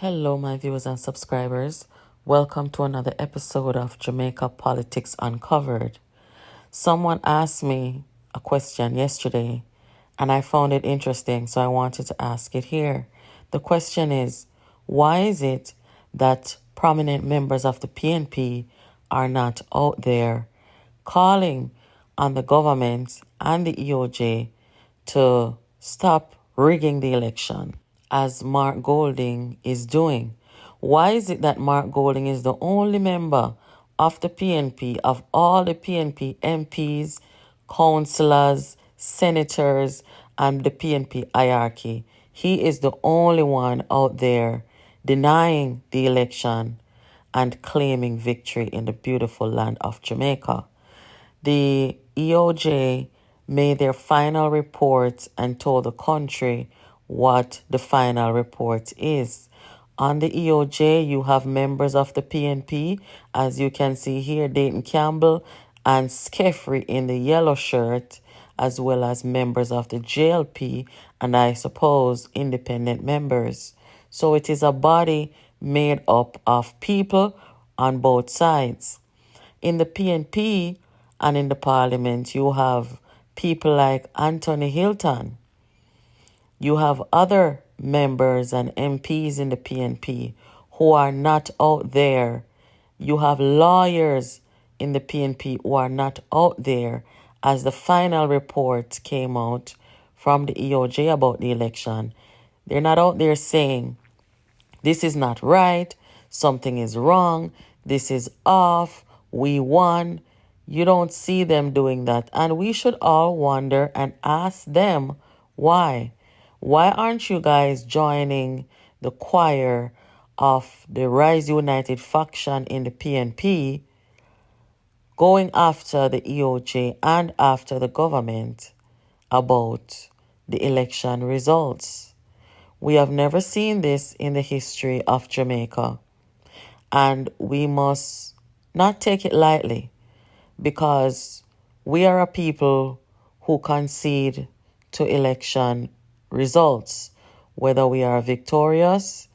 Hello, my viewers and subscribers. Welcome to another episode of Jamaica Politics Uncovered. Someone asked me a question yesterday, and I found it interesting, so I wanted to ask it here. The question is, why is it that prominent members of the PNP are not out there calling on the government and the EOJ to stop rigging the election, as Mark Golding is doing? Why is it that Mark Golding is the only member of the PNP, of all the PNP MPs, councillors, senators, and the PNP hierarchy? He is the only one out there denying the election and claiming victory in the beautiful land of Jamaica. The EOJ made their final report and told the country what the final report is. On the EOJ, you have members of the PNP, as you can see here, Dayton Campbell and Skeffrey in the yellow shirt, as well as members of the JLP and I suppose independent members. So it is a body made up of people on both sides. In the PNP and in the parliament, you have people like Anthony Hilton. You have other members and MPs in the PNP who are not out there. You have lawyers in the PNP who are not out there, as the final report came out from the EOJ about the election. They're not out there saying, this is not right, something is wrong, this is off, we won. You don't see them doing that. And we should all wonder and ask them why. Why aren't you guys joining the choir of the Rise United faction in the PNP, going after the EOJ and after the government about the election results? We have never seen this in the history of Jamaica, and we must not take it lightly, because we are a people who concede to election results, whether we are victorious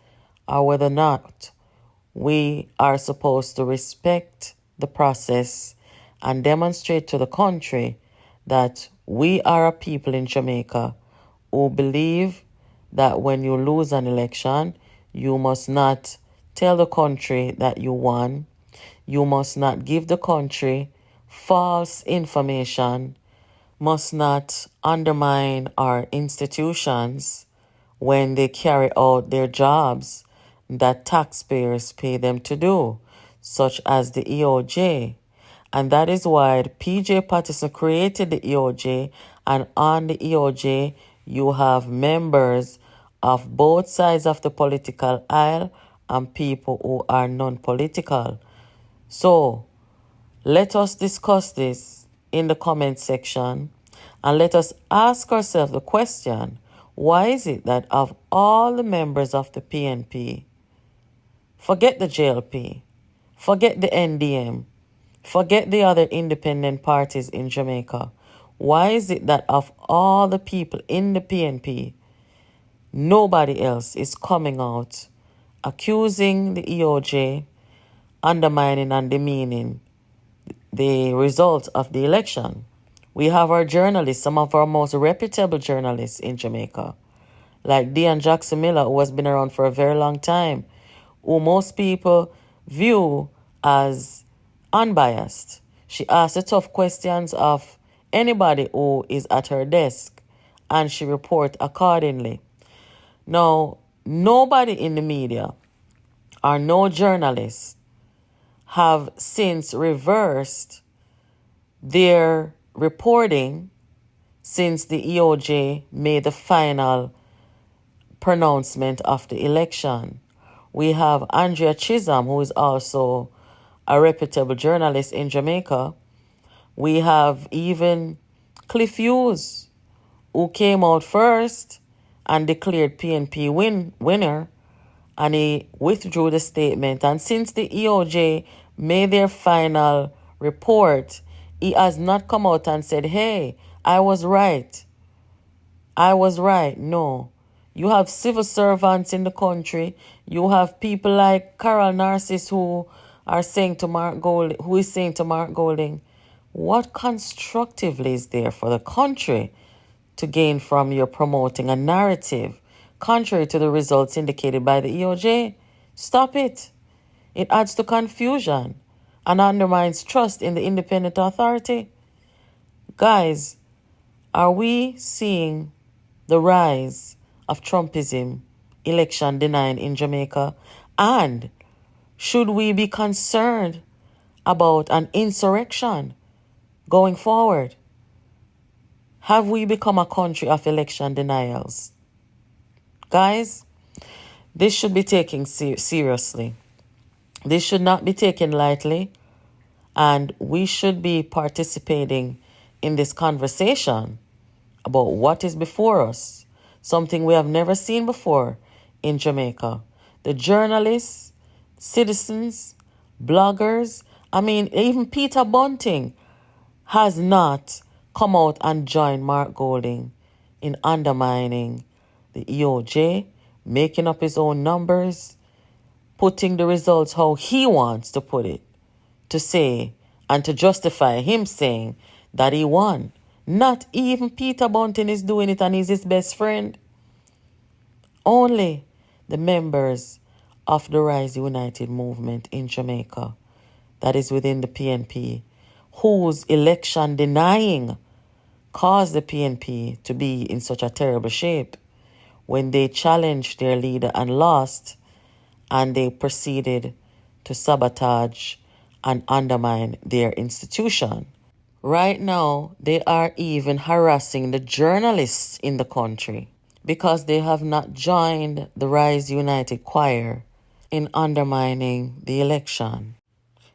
or whether not. We are supposed to respect the process and demonstrate to the country that we are a people in Jamaica who believe that when you lose an election, you must not tell the country that you won. You must not give the country false information, must not undermine our institutions when they carry out their jobs that taxpayers pay them to do, such as the EOJ. And that is why PJ Patterson created the EOJ, and on the EOJ you have members of both sides of the political aisle and people who are non-political. So let us discuss this in the comment section, and let us ask ourselves the question, why is it that of all the members of the PNP, forget the JLP, forget the NDM, forget the other independent parties in Jamaica, why is it that of all the people in the PNP, nobody else is coming out accusing the EOJ, undermining and demeaning the results of the election? We have our journalists, some of our most reputable journalists in Jamaica, like Diane Jackson Miller, who has been around for a very long time, who most people view as unbiased. She asks the tough questions of anybody who is at her desk, and she reports accordingly. Now, nobody in the media or no journalists have since reversed their reporting since the EOJ made the final pronouncement of the election. We have Andrea Chisholm, who is also a reputable journalist in Jamaica. We have even Cliff Hughes, who came out first and declared PNP winner, and he withdrew the statement. And since the EOJ made their final report, he has not come out and said, hey, I was right. I was right. No. You have civil servants in the country. You have people like Carol Narcis who is saying to Mark Golding, what constructively is there for the country to gain from your promoting a narrative contrary to the results indicated by the EOJ? Stop it. It adds to confusion and undermines trust in the independent authority. Guys, are we seeing the rise of Trumpism, election denying in Jamaica? And should we be concerned about an insurrection going forward? Have we become a country of election denials? Guys, this should be taken seriously. This should not be taken lightly, and we should be participating in this conversation about what is before us, something we have never seen before in Jamaica. The journalists, citizens, bloggers, even Peter Bunting has not come out and joined Mark Golding in undermining the EOJ, making up his own numbers, putting the results how he wants to put it, to say and to justify him saying that he won. Not even Peter Bunting is doing it, and he's his best friend. Only the members of the Rise United movement in Jamaica, that is within the PNP, whose election denying caused the PNP to be in such a terrible shape when they challenged their leader and lost, and they proceeded to sabotage and undermine their institution. Right now, they are even harassing the journalists in the country because they have not joined the Rise United choir in undermining the election.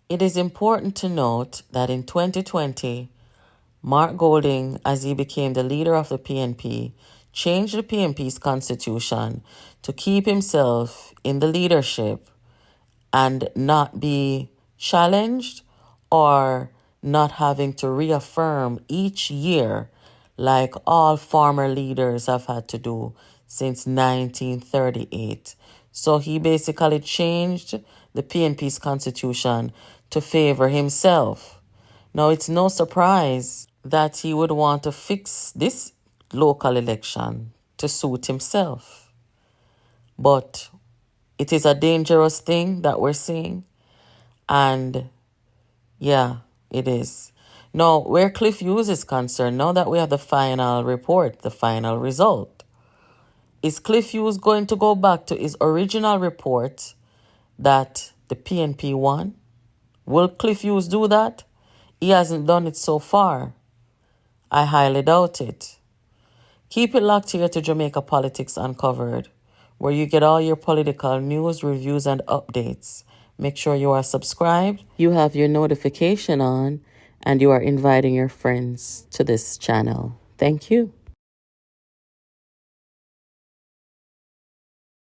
It is important to note that in 2020, Mark Golding, as he became the leader of the PNP, changed the PNP's constitution to keep himself in the leadership and not be challenged or not having to reaffirm each year like all former leaders have had to do since 1938. So he basically changed the PNP's constitution to favor himself. Now, it's no surprise that he would want to fix this local election to suit himself. But it is a dangerous thing that we're seeing. And yeah, it is. Now, where Cliff Hughes is concerned, now that we have the final report, the final result, is Cliff Hughes going to go back to his original report that the PNP won? Will Cliff Hughes do that? He hasn't done it so far. I highly doubt it. Keep it locked here to Jamaica Politics Uncovered, where you get all your political news, reviews, and updates. Make sure you are subscribed, you have your notification on, and you are inviting your friends to this channel. Thank you.